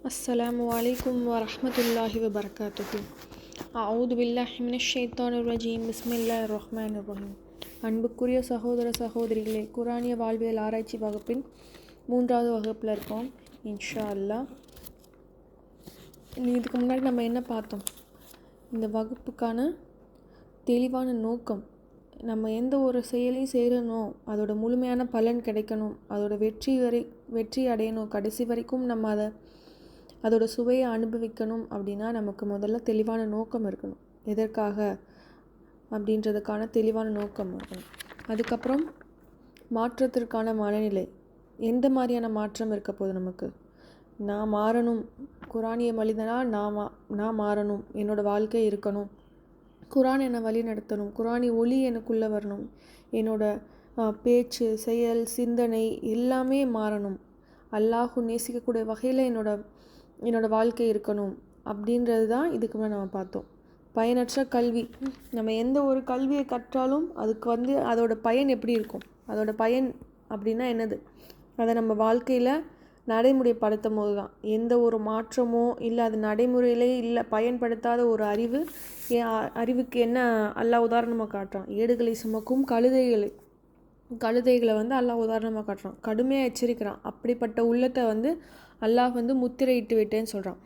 அஸ்ஸலாமு அலைக்கும் வரஹ்மத்துல்லாஹி வபரகாத்துஹு. அஊது பில்லாஹி மினஷ் ஷைத்தானிர் ரஜீம். பிஸ்மில்லாஹிர் ரஹ்மானிர் ரஹீம். அன்புக்குரிய சகோதர சகோதரிகளே, குரானிய வாழ்வியல் ஆராய்ச்சி வகுப்பின் 3வது வகுப்பில் இருக்கோம் இன்ஷா அல்லாஹ். இதுக்கு முன்னாடி நம்ம என்ன பார்த்தோம்? இந்த வகுப்புக்கான தெளிவான நோக்கம், நம்ம எந்த ஒரு செயலையும் செய்யணும், அதோட முழுமையான பலன் கிடைக்கணும், அதோட வெற்றி அடையணும், கடைசி வரைக்கும் நம்ம அதோட சுவையை அனுபவிக்கணும் அப்படின்னா நமக்கு முதல்ல தெளிவான நோக்கம் இருக்கணும். எதற்காக அப்படின்றதுக்கான தெளிவான நோக்கம் இருக்கணும். அதுக்கப்புறம் மாற்றத்திற்கான மனநிலை, எந்த மாதிரியான மாற்றம் இருக்க போகுது நமக்கு. நான் மாறணும், குரானிய மனிதனாக நான் மாறணும், என்னோடய வாழ்க்கை இருக்கணும், குரான் என்னை வழி நடத்தணும், குரானி ஒளி எனக்குள்ளே வரணும், என்னோடய பேச்சு செயல் சிந்தனை எல்லாமே மாறணும், அல்லாஹ் நேசிக்கக்கூடிய வகையில் என்னோடய வாழ்க்கை இருக்கணும் அப்படின்றது தான் இதுக்கு மேலே நம்ம பார்த்தோம். பயனற்ற கல்வி, நம்ம எந்த ஒரு கல்வியை கற்றாலும் அதுக்கு அதோட பயன் எப்படி இருக்கும், அதோட பயன் அப்படின்னா என்னது, அதை நம்ம வாழ்க்கையில் நடைமுறைப்படுத்தும் போது தான் எந்த ஒரு மாற்றமோ இல்லை அது நடைமுறையிலே இல்லை பயன்படுத்தாத ஒரு அறிவுக்கு என்ன அல்லாஹ் உதாரணமாக காட்டுறான். ஏடுகளை சுமக்கும் கழுதைகளை அல்லாஹ் உதாரணமாக காட்டுறான், கடுமையாக எச்சரிக்கிறான். அப்படிப்பட்ட உள்ளத்தை அல்லாஹ் முத்திரையிட்டு விட்டேன்னு சொல்கிறான்.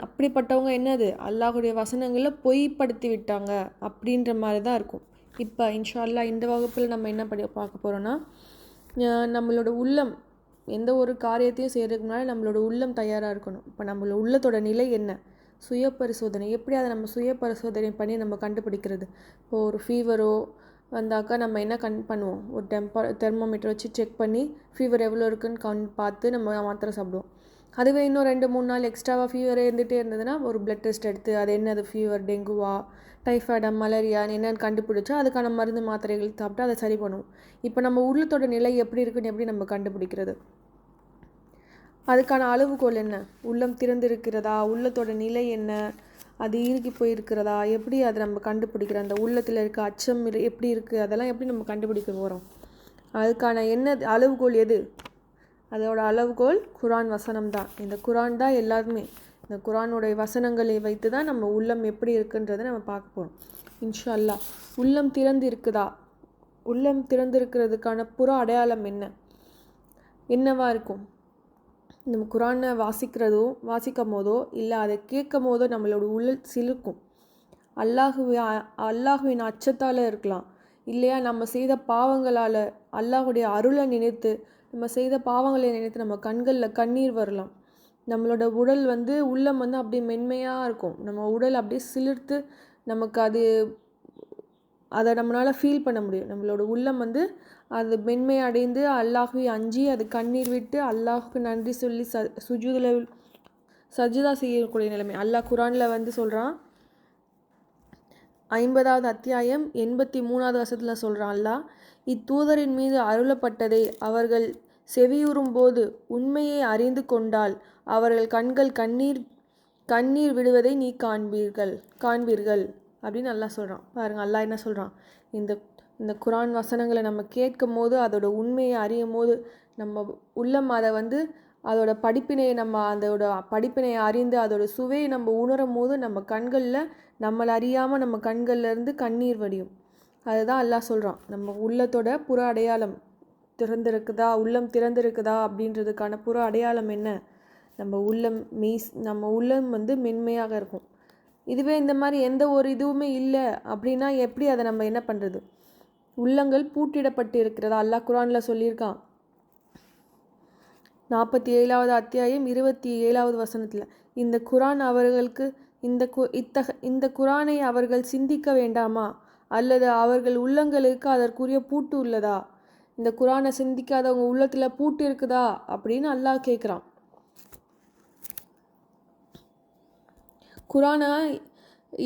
அப்படிப்பட்டவங்க என்னது, அல்லாஹுடைய வசனங்களை பொய்ப்படுத்தி விட்டாங்க அப்படின்ற மாதிரி தான் இருக்கும். இப்போ இன்ஷா அல்லாஹ் இந்த வகுப்பில் நம்ம என்ன பார்க்க போகிறோன்னா, நம்மளோட உள்ளம் எந்த ஒரு காரியத்தையும் செய்கிறதுக்கு முன்னாடி நம்மளோட உள்ளம் தயாராக இருக்கணும். இப்போ நம்மளோட உள்ளத்தோட நிலை என்ன, சுய பரிசோதனை, எப்படி அதை நம்ம சுய பரிசோதனை பண்ணி நம்ம கண்டுபிடிக்கிறது. இப்போது ஒரு ஃபீவரோ வந்தாக்கா நம்ம என்ன பண்ணுவோம், ஒரு தெர்மோமீட்டர் வச்சு செக் பண்ணி ஃபீவர் எவ்வளோ இருக்குன்னு பார்த்து நம்ம மாத்திரை சாப்பிடுவோம். அதுவே இன்னும் 2-3 நாள் எக்ஸ்ட்ராவாக ஃபீவர் இருந்துகிட்டே இருந்ததுன்னா ஒரு பிளட் டெஸ்ட் எடுத்து அது என்னது ஃபீவர், டெங்குவா, டைஃபாய்டா, மலேரியான்னு என்னென்னு கண்டுபிடிச்சா அதுக்கான மருந்து மாத்திரைகள் சாப்பிட்டு அதை சரி பண்ணுவோம். இப்போ நம்ம உள்ளத்தோட நிலை எப்படி இருக்குன்னு எப்படி நம்ம கண்டுபிடிக்கிறது, அதுக்கான அளவுகோல் என்ன, உள்ளம் திறந்திருக்கிறதா, உள்ளத்தோட நிலை என்ன, அது இறுக்கி போயிருக்கிறதா, எப்படி அதை நம்ம கண்டுபிடிக்கிறோம், அந்த உள்ளத்தில் இருக்க அச்சம் எப்படி இருக்குது, அதெல்லாம் எப்படி நம்ம கண்டுபிடிக்க போகிறோம். அதுக்கான என்ன அளவுகோல் எது, அதோட அளவுகோல் குரான் வசனம் தான். இந்த குரான் தான் எல்லாருமே, இந்த குரானுடைய வசனங்களை வைத்து தான் நம்ம உள்ளம் எப்படி இருக்குன்றதை நம்ம பார்க்க போகிறோம் இன்ஷா அல்லாஹ். உள்ளம் திறந்து இருக்குதா, உள்ளம் திறந்திருக்கிறதுக்கான புற அடையாளம் என்னவா இருக்கும். நம்ம குரானை வாசிக்கும் போதோ இல்லை அதை கேட்கும் போதோ நம்மளோட உள்ள சிலிர்க்கும். அல்லாஹுவின் அச்சத்தால் இருக்கலாம், இல்லையா நம்ம செய்த பாவங்களால் அல்லாஹுடைய அருளை நினைத்து நம்ம செய்த பாவங்களை நினைத்து நம்ம கண்களில் கண்ணீர் வரலாம். நம்மளோட உடல் உள்ளம் அப்படியே மென்மையாக இருக்கும், நம்ம உடல் அப்படியே சிலிர்த்து நமக்கு அதை நம்மளால் ஃபீல் பண்ண முடியும். நம்மளோட உள்ளம் அது மென்மை அடைந்து அல்லாஹுவை அஞ்சி அது கண்ணீர் விட்டு அல்லாஹுக்கு நன்றி சொல்லி சஜ்ஜதா செய்யக்கூடிய நிலைமை. அல்லாஹ் குரானில் சொல்கிறான், 50வது அத்தியாயம் 83வது வசனத்தில் சொல்கிறான் அல்லாஹ், இத்தூதரின் மீது அருளப்பட்டதை அவர்கள் செவியுறும் போது உண்மையை அறிந்து கொண்டால் அவர்கள் கண்கள் கண்ணீர் விடுவதை நீ காண்பீர்கள் அப்படின்னு அல்லாஹ் சொல்கிறான். பாருங்கள் அல்லாஹ் என்ன சொல்கிறான், இந்த குரான் வசனங்களை நம்ம கேட்கும் போது அதோட உண்மையை அறியும் போது நம்ம உள்ளம் அதை அதோட படிப்பினை அறிந்து அதோட சுவையை நம்ம உணரும் போது நம்ம கண்களில் நம்மளை அறியாமல் நம்ம கண்கள்லேருந்து கண்ணீர் வடியும். அதுதான் அல்லாஹ் சொல்கிறான், நம்ம உள்ளத்தோட புற அடையாளம் திறந்திருக்குதா, உள்ளம் திறந்திருக்குதா அப்படின்றதுக்கான புற அடையாளம் என்ன, நம்ம உள்ளம் மென்மையாக இருக்கும். இதுவே இந்த மாதிரி எந்த ஒரு இதுவுமே இல்லை அப்படின்னா எப்படி அதை நம்ம என்ன பண்ணுறது. உள்ளங்கள் பூட்டிடப்பட்டு இருக்கிறதா அல்லாஹ் குரானில் சொல்லியிருக்கான். 47வது அத்தியாயம் 27வது வசனத்தில், இந்த குரான் அவர்களுக்கு இந்த குரானை அவர்கள் சிந்திக்க வேண்டாமா, அல்லது அவர்கள் உள்ளங்களுக்கு அதற்குரிய பூட்டு உள்ளதா, இந்த குரானை சிந்திக்காதவங்க உள்ளத்தில் பூட்டு இருக்குதா அப்படின்னு அல்லாஹ் கேட்குறான். குரானை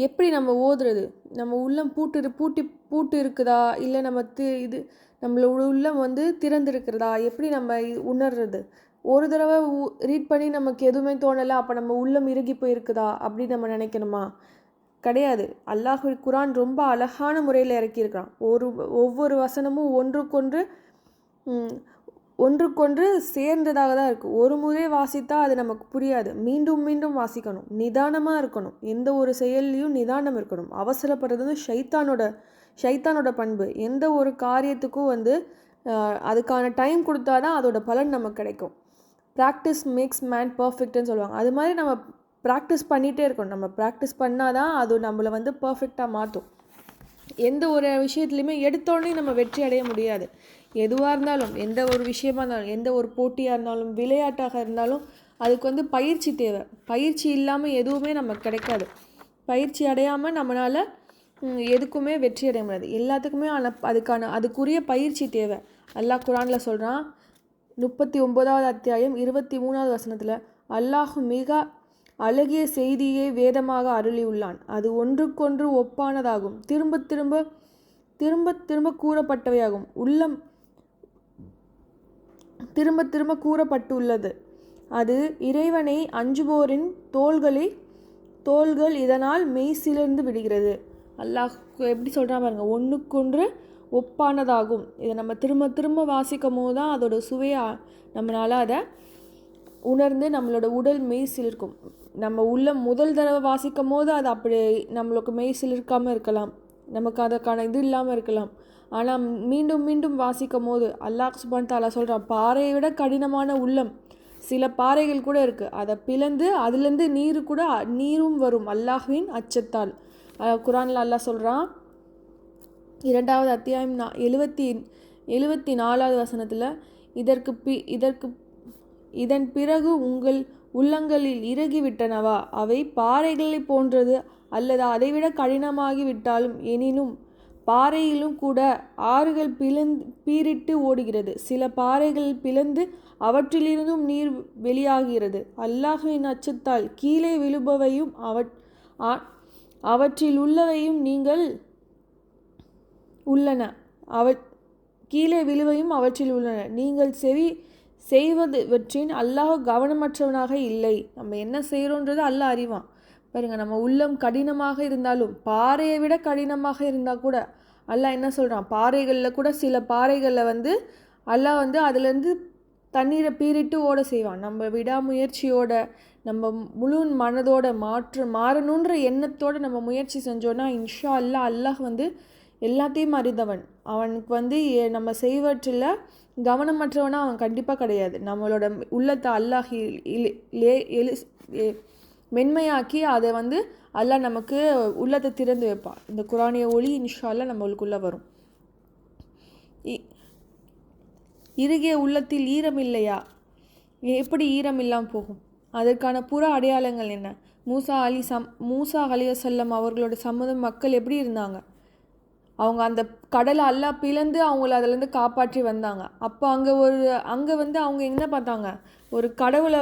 எப்படி நம்ம ஓதுறது, நம்ம உள்ளம் பூட்டு இருக்குதா இல்லை நம்மளோட உள்ளம் திறந்திருக்கிறதா எப்படி நம்ம உணர்றது. ஒரு தடவை ரீட் பண்ணி நமக்கு எதுவுமே தோணலை, அப்போ நம்ம உள்ளம் இறுகி போயிருக்குதா அப்படின்னு நம்ம நினைக்கணுமா, கிடையாது. அல்லாஹ் குரான் ரொம்ப அழகான முறையில் இறக்கியிருக்கிறான். ஒவ்வொரு வசனமும் ஒன்றுக்கொன்று ஒன்றுக்கொன்று சேர்ந்ததாக தான் இருக்குது. ஒரு முறை வாசித்தா அது நமக்கு புரியாது. மீண்டும் மீண்டும் வாசிக்கணும். நிதானமாக இருக்கணும். எந்த ஒரு செயல்லையும் நிதானம் இருக்கணும். அவசரப்படுறது வந்து ஷைத்தானோட பண்பு. எந்த ஒரு காரியத்துக்கும் வந்து அதுக்கான டைம் கொடுத்தா தான் அதோட பலன் நமக்கு கிடைக்கும். ப்ராக்டிஸ் மேக்ஸ் மேன் பர்ஃபெக்ட்னு சொல்லுவாங்க. அது மாதிரி நம்ம ப்ராக்டிஸ் பண்ணிகிட்டே இருக்கணும். நம்ம ப்ராக்டிஸ் பண்ணால் தான் அது நம்மளை வந்து பர்ஃபெக்டாக மாற்றும். எந்த ஒரு விஷயத்துலையுமே எடுத்தோடனே நம்ம வெற்றி அடைய முடியாது. எதுவாக இருந்தாலும், எந்த ஒரு விஷயமா இருந்தாலும், எந்த ஒரு போட்டியாக இருந்தாலும், விளையாட்டாக இருந்தாலும் அதுக்கு வந்து பயிற்சி தேவை. பயிற்சி இல்லாமல் எதுவுமே நமக்கு கிடைக்காது. பயிற்சி அடையாமல் நம்மளால் எதுக்குமே வெற்றி அடைய முடியாது. எல்லாத்துக்குமே அதுக்குரிய பயிற்சி தேவை. அல்லாஹ் குரானில் சொல்கிறான், 39வது அத்தியாயம் 23வது வசனத்தில், அல்லாஹ் மிக அழகிய செய்தியை வேதமாக அருளியுள்ளான். அது ஒன்றுக்கொன்று ஒப்பானதாகும், திரும்ப திரும்ப திரும்ப திரும்ப கூறப்பட்டவையாகும், உள்ளம் திரும்ப திரும்ப கூறப்பட்டுள்ளது. அது இறைவனை அஞ்சுவோரின் தோள்கள் இதனால் மெய் சிலிர்ந்து விடுகிறது. அல்லாஹ் எப்படி சொல்கிறான் பாருங்க, ஒன்றுக்கொன்று ஒப்பானதாகும். இதை நம்ம திரும்ப திரும்ப வாசிக்கும் போது தான் அதோட சுவையை நம்மளால் அதை உணர்ந்து நம்மளோட உடல் மெய் சிலிர்க்கும். நம்ம உள்ள முதல் தடவை வாசிக்கும் போது அது அப்படி நம்மளுக்கு மெய் சிலிர்க்காமல் இருக்கலாம், நமக்கு அதற்கான இது இல்லாமல் இருக்கலாம். ஆனால் மீண்டும் மீண்டும் வாசிக்கும் போது அல்லாஹ் சுப்ஹானஹு தஆலா சொல்கிறான், பாறையை விட கடினமான உள்ளம் சில பாறைகள் கூட இருக்குது, அதை பிளந்து அதுலேருந்து நீரும் வரும் அல்லாஹ்வின் அச்சத்தால். குரானில் அல்லாஹ் சொல்கிறான், 2வது அத்தியாயம் 74வது வசனத்தில், இதன் பிறகு உங்கள் உள்ளங்களில் இறகிவிட்டனவா, அவை பிறைகளை போன்றது அல்லது அதைவிட கடினமாகி விட்டாலும், எனினும் பாறையிலும் கூட ஆறுகள் பீரிட்டு ஓடுகிறது. சில பாறைகள் பிளந்து அவற்றிலிருந்தும் நீர் வெளியாகிறது. அல்லாஹ்வின் அச்சத்தால் கீழே விழுபவையும் அவற்றில் உள்ளவையும் நீங்கள் உள்ளன கீழே விழுவையும் அவற்றில் உள்ளன. நீங்கள் செய்வதுவற்றின் அல்லாஹ் கவனமற்றவனாக இல்லை. நம்ம என்ன செய்கிறோன்றது அல்லாஹ் அறிவான். பாருங்கள், நம்ம உள்ளம் கடினமாக இருந்தாலும், பாறையை விட கடினமாக இருந்தால் கூட அல்லாஹ் என்ன சொல்கிறான், பாறைகளில் கூட சில பாறைகளில் வந்து அல்லாஹ் வந்து அதுலேருந்து தண்ணீரை பீரிட்டு ஓட செய்வான். நம்ம விடாமுயற்சியோட, நம்ம முழு மனதோட மாறணுன்ற எண்ணத்தோடு நம்ம முயற்சி செஞ்சோன்னா இன்ஷா அல்லாஹ் வந்து எல்லாத்தையும் அறிந்தவன். அவனுக்கு வந்து நம்ம செய்வற்றில் கவனமற்றவனாக அவன் கண்டிப்பாக கிடையாது. நம்மளோட உள்ளத்தை அல்லாஹ் மென்மையாக்கி அதை வந்து அல்லாஹ் நமக்கு உள்ளத்தை திறந்து வைப்பான். இந்த குரானிய ஒளி இன்ஷா அல்லாஹ் நம்மளுக்குள்ளே வரும். இறுகிய உள்ளத்தில் ஈரம் இல்லையா? எப்படி ஈரம் இல்லாமல் போகும்? அதற்கான புற அடையாளங்கள் என்ன? மூசா அலைஹிஸ்ஸலாம் அவர்களோட சம்மதம் மக்கள் எப்படி இருந்தாங்க? அவங்க அந்த கடலை அல்லாஹ் பிளந்து அவங்கள அதிலேருந்து காப்பாற்றி வந்தாங்க. அப்போ அங்கே வந்து அவங்க என்ன பார்த்தாங்க, ஒரு கடவுளை,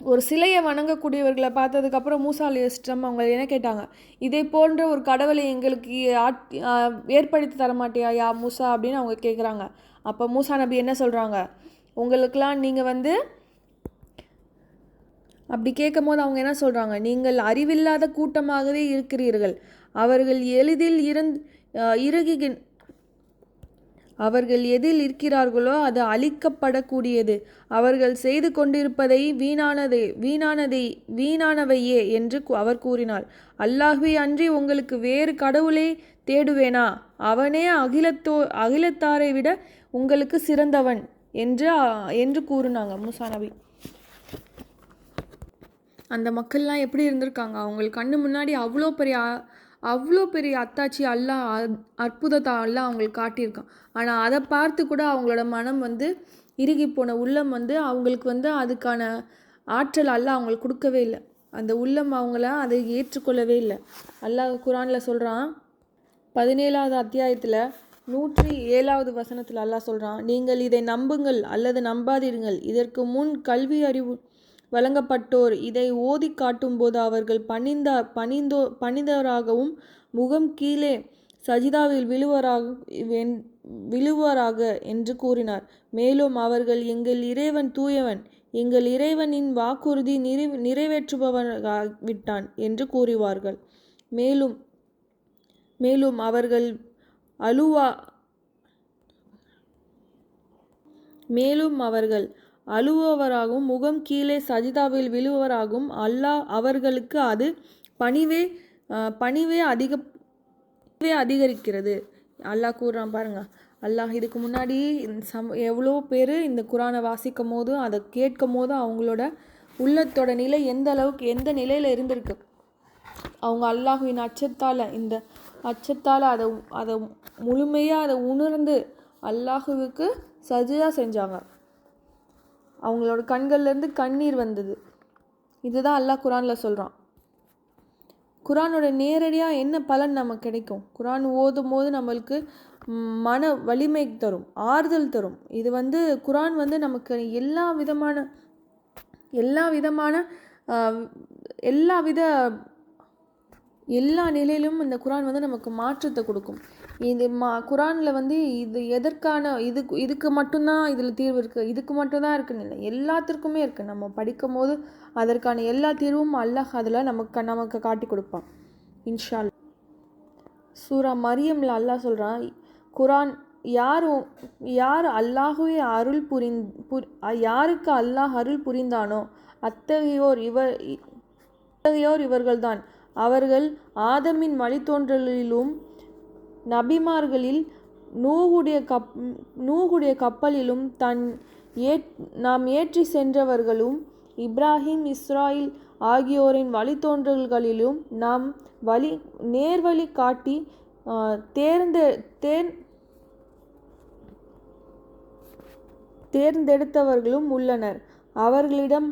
ஒரு சிலையை வணங்கக்கூடியவர்களை பார்த்ததுக்கப்புறம் மூசா அலைஹிஸ்ஸலாம் அவங்க என்ன கேட்டாங்க, இதை போன்ற ஒரு கடவுளை எங்களுக்கு ஏற்படுத்தி தரமாட்டியா யா மூசா அப்படின்னு அவங்க கேட்குறாங்க. அப்போ மூசா நபி என்ன சொல்கிறாங்க, உங்களுக்கெல்லாம் நீங்கள் வந்து அப்படி கேட்கும் போது அவங்க என்ன சொல்கிறாங்க, நீங்கள் அறிவில்லாத கூட்டமாகவே இருக்கிறீர்கள். அவர்கள் எதில் இருக்கிறார்களோ அது அழிக்கப்படக்கூடியது. அவர்கள் செய்து கொண்டிருப்பதை வீணானவையே என்று அவர் கூறினார். அல்லாஹ்வை அன்றி உங்களுக்கு வேறு கடவுளை தேடுவேனா? அவனே அகிலத்தாரை விட உங்களுக்கு சிறந்தவன் என்று கூறினாங்க மூசா நபி. அந்த மக்கள்லாம் எப்படி இருந்திருக்காங்க? அவங்களுக்கு கண்ணு முன்னாடி அவ்வளோ பெரிய அத்தாட்சி அல்லாஹ் அற்புதத்தை அல்லாஹ் அவங்களுக்கு காட்டியிருக்கான். ஆனால் அதை பார்த்து கூட அவங்களோட மனம் வந்து இறுகி போன உள்ளம் வந்து அவங்களுக்கு வந்து அதுக்கான ஆற்றல் அல்லாஹ் அவங்களுக்கு கொடுக்கவே இல்லை. அந்த உள்ளம் அவங்கள அதை ஏற்றுக்கொள்ளவே இல்லை. அல்லாஹ் குரானில் சொல்கிறான், 17வது அத்தியாயத்தில் 107வது வசனத்தில் அல்லாஹ் சொல்கிறான், நீங்கள் இதை நம்புங்கள் அல்லது நம்பாதீர்கள். இதற்கு முன் கல்வி அறிவு வழங்கப்பட்டோர் இதை ஓதி காட்டும்போது அவர்கள் பணிந்தவராகவும் முகம் கீழே சஜிதாவில் விழுவாராக என்று கூறினார். மேலும் அவர்கள் எங்கள் இறைவன் தூயவன், எங்கள் இறைவனின் வாக்குறுதி நிறைவேற்றுபவனாகிவிட்டான் என்று கூறுவார்கள். மேலும் அவர்கள் மேலும் அவர்கள் அழுபவராகவும் முகம் கீழே சஜிதாவில் விழுவராகவும் அல்லாஹ் அவர்களுக்கு அது பணிவே அதிகரிக்கிறது. அல்லாஹ் கூறுறான் பாருங்க. அல்லாஹ் இதுக்கு முன்னாடி எவ்வளோ பேர் இந்த குரானை வாசிக்கும் போது அதை கேட்கும் போது அவங்களோட உள்ளத்தோட நிலை எந்த அளவுக்கு எந்த நிலையில் இருந்திருக்கு. அவங்க அல்லாஹுவின் அச்சத்தால் அதை முழுமையாக அதை உணர்ந்து அல்லாஹுவுக்கு சஜிதா செஞ்சாங்க. அவங்களோட கண்கள்லேருந்து கண்ணீர் வந்தது. இதுதான் அல்லாஹ் குரானில் சொல்கிறான். குரானோட நேரடியாக என்ன பலன் நமக்கு கிடைக்கும்? குரான் ஓதும் போது நம்மளுக்கு மன வலிமை தரும், ஆறுதல் தரும். இது குரான் நமக்கு எல்லா நிலையிலும் இந்த குரான் நமக்கு மாற்றத்தை கொடுக்கும். இது குரானில் இது எதற்கான இதுக்கு மட்டும்தான் இதில் தீர்வு இருக்குது, இதுக்கு மட்டும்தான் இருக்குன்னு இல்லை, எல்லாத்திற்குமே இருக்குது. நம்ம படிக்கும் போது அதற்கான எல்லா தீர்வும் அல்லாஹ் அதில் நமக்கு காட்டி கொடுப்பான் இன்ஷா அல்லாஹ். சூரா மரியம்ல அல்லாஹ் சொல்கிறான், குரான் யார் அல்லாஹுவே யாருக்கு அல்லாஹ் அருள் புரிந்தானோ அத்தகையோர் இவர்கள்தான். அவர்கள் ஆதமின் வழித்தோன்றலிலும் நபிமார்களில் நூகுடைய கப்பலிலும் நாம் ஏற்றி சென்றவர்களும் இப்ராஹிம் இஸ்ராயில் ஆகியோரின் வழித்தோன்றல்களிலும் நாம் நேர்வழி காட்டி தேர்ந்தெடுத்தவர்களும் உள்ளனர். அவர்களிடம்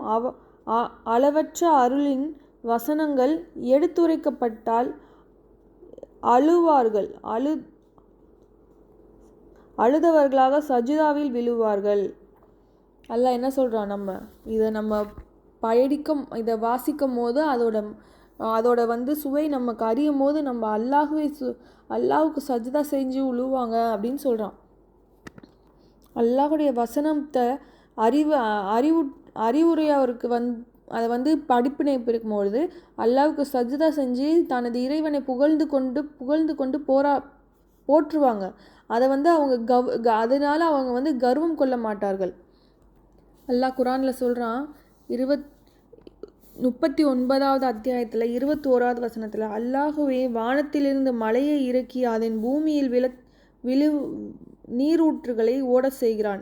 அளவற்ற அருளின் வசனங்கள் எடுத்துரைக்கப்பட்டால் அழுதவர்களாக சஜிதாவில் விழுவார்கள். அல்லாஹ் என்ன சொல்கிறான்? இதை வாசிக்கும் போது அதோட சுவை நமக்கு அறியும் போது நம்ம அல்லாஹுக்கு சஜிதா செஞ்சு விழுவாங்க அப்படின்னு சொல்கிறான். அல்லாஹுடைய வசனத்தை அறிவுரையவருக்கு அதை படிப்பினை பிறக்கும்பொழுது அல்லாஹ்வுக்கு சஜ்தா செஞ்சு தனது இறைவனை புகழ்ந்து கொண்டு போற்றுவாங்க. அதை அவங்க அதனால அவங்க கர்வம் கொள்ள மாட்டார்கள். அல்லாஹ் குரானில் சொல்கிறான் 39வது அத்தியாயத்தில் 21வது வசனத்தில், அல்லாஹுவே வானத்திலிருந்து மழையை இறக்கி அதன் பூமியில் நீரூற்றுகளை ஓட செய்கிறான்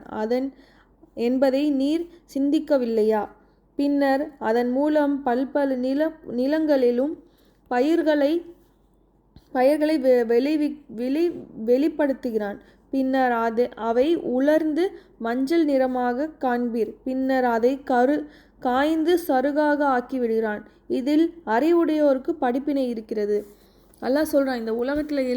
என்பதை நீர் சிந்திக்கவில்லையா? பின்னர் அதன் மூலம் பல்பல நிலங்களிலும் பயிர்களை வெளிப்படுத்துகிறான். பின்னர் அவை உலர்ந்து மஞ்சள் நிறமாக காண்பீர். பின்னர் அதை காய்ந்து சருகாக ஆக்கிவிடுகிறான். இதில் அறிவுடையோருக்கு படிப்பினை இருக்கிறது. அல்லாஹ் சொல்கிறான், இந்த உலகத்தில்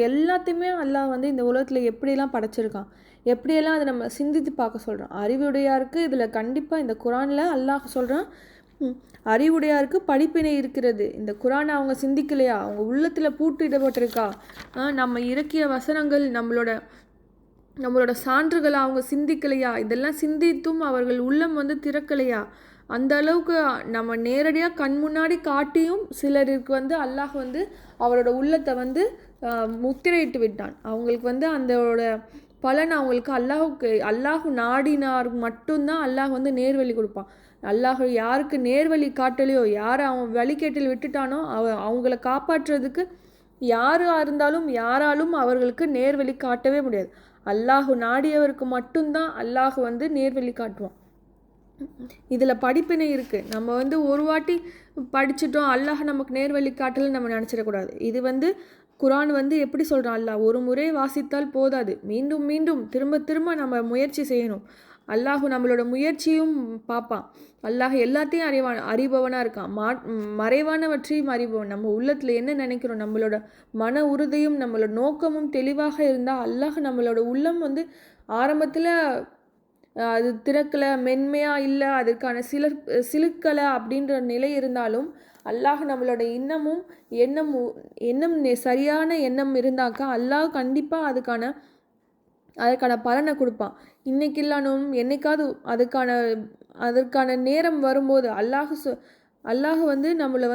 எல்லாத்தையுமே அல்லாஹ் இந்த உலகத்தில் எப்படியெல்லாம் படைச்சிருக்கான், எப்படியெல்லாம் அதை நம்ம சிந்தித்து பார்க்க சொல்கிறான். அறிவுடையாருக்கு இதில் கண்டிப்பாக இந்த குரானில் அல்லாஹ் சொல்கிறான், அறிவுடையாருக்கு படிப்பினை இருக்கிறது. இந்த குரானை அவங்க சிந்திக்கலையா? அவங்க உள்ளத்தில் பூட்டிடப்பட்டிருக்கா? நம்ம இறக்கிய வசனங்கள் நம்மளோட சான்றுகளை அவங்க சிந்திக்கலையா? இதெல்லாம் சிந்தித்தும் அவர்கள் உள்ளம் திறக்கலையா? அந்த அளவுக்கு நம்ம நேரடியாக கண் முன்னாடி காட்டியும் சிலருக்கு அல்லாஹ் அவரோட உள்ளத்தை முத்திரையிட்டு விட்டான். அவங்களுக்கு அதோட பலன் அவங்களுக்கு அல்லாஹ் நாடினார் மட்டும்தான் அல்லாஹ் நேர்வழி கொடுப்பான். அல்லாஹ் யாருக்கு நேர்வழி காட்டலையோ, யார் அவன் வழிகேட்டில் விட்டுட்டானோ அவங்கள காப்பாற்றுறதுக்கு யாராலும் அவர்களுக்கு நேர்வழி காட்டவே முடியாது. அல்லாஹ் நாடியவருக்கு மட்டும்தான் அல்லாஹ் நேர்வழி காட்டுவான். இதில் படிப்பினை இருக்குது. நம்ம ஒரு வாட்டி படிச்சிட்டோம், அல்லாஹ் நமக்கு நேர்வழி காட்டலன்னு நம்ம நினச்சிடக்கூடாது. இது குரான் எப்படி சொல்கிறான்? அல்லாஹ் ஒரு முறை வாசித்தால் போதாது, மீண்டும் மீண்டும் திரும்ப நம்ம முயற்சி செய்யணும். அல்லாஹ் நம்மளோட முயற்சியும் பார்ப்பான். அல்லாஹ் எல்லாத்தையும் அறிபவனாக இருக்கான். மறைவானவற்றையும் அறிபவன். நம்ம உள்ளத்தில் என்ன நினைக்கிறோம், நம்மளோட மன உறுதியும் நம்மளோட நோக்கமும் தெளிவாக இருந்தால் அல்லாஹ் நம்மளோட உள்ளம் ஆரம்பத்தில் அது திறக்கலை, மென்மையாக இல்லை, அதுக்கான சிலுக்கலை அப்படின்ற நிலை இருந்தாலும் அல்லாஹ் நம்மளோட எண்ணம் சரியான எண்ணம் இருந்தாக்கா அல்லாஹ் கண்டிப்பாக அதுக்கான பலனை கொடுப்பான். இன்னைக்கு இல்லாலும் என்னைக்காவது அதற்கான நேரம் வரும்போது அல்லாஹ் நம்மளை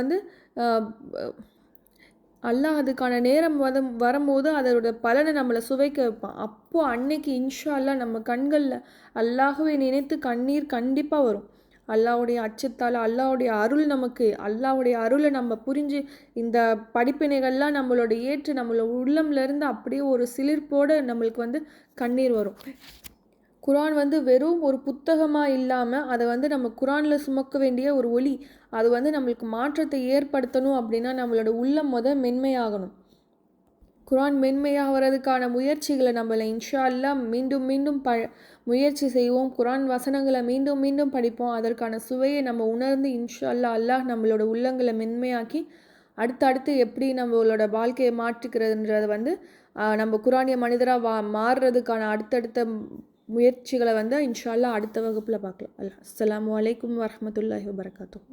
அல்லாஹ் அதுக்கான நேரம் வரும்போது அதோட பலனை நம்மளை சுவைக்க வைப்பான். அப்போது அன்னைக்கு இன்ஷா அல்லாஹ் நம்ம கண்களில் அல்லாஹுவை நினைத்து கண்ணீர் கண்டிப்பாக வரும். அல்லாஹ்வுடைய அச்சத்தால், அல்லாஹ்வுடைய அருள் நமக்கு, அல்லாஹ்வுடைய அருளை நம்ம புரிஞ்சு இந்த படிப்பினைகள்லாம் நம்மளோட ஏற்று நம்மளோட உள்ளம்லேருந்து அப்படியே ஒரு சிலிர்ப்போடு நம்மளுக்கு கண்ணீர் வரும். குரான் வெறும் ஒரு புத்தகமாக இல்லாமல் அதை நம்ம குரானில் சுமக்க வேண்டிய ஒரு ஒளி. அது நம்மளுக்கு மாற்றத்தை ஏற்படுத்தணும் அப்படின்னா நம்மளோட உள்ளம் மென்மையாகணும். குரான் மென்மையாகிறதுக்கான முயற்சிகளை நம்மளை இன்ஷா அல்லாஹ் மீண்டும் மீண்டும் முயற்சி செய்வோம். குரான் வசனங்களை மீண்டும் மீண்டும் படிப்போம். அதற்கான சுவையை நம்ம உணர்ந்து இன்ஷா அல்லாஹ் நம்மளோட உள்ளங்களை மென்மையாக்கி அடுத்தடுத்து எப்படி நம்மளோட வாழ்க்கையை மாற்றிக்கிறதுன்றதை நம்ம குரானிய மனிதராக மாறுறதுக்கான அடுத்தடுத்த முயற்சிகளை இன்ஷா அல்லாஹ் அடுத்த வகுப்பில் பார்க்கலாம். அஸ்ஸலாமு அலைக்கும் வரஹ்மத்துல்லாஹி வபரகாத்துஹு.